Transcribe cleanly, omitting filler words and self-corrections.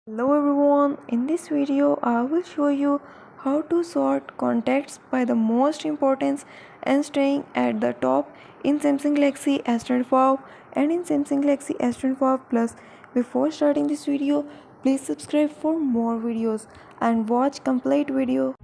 Hello everyone, in this video I will show you how to sort contacts by the most importance and staying at the top in Samsung Galaxy S25 and in Samsung Galaxy S25 Plus. Before starting this video, please subscribe for more videos and watch complete video.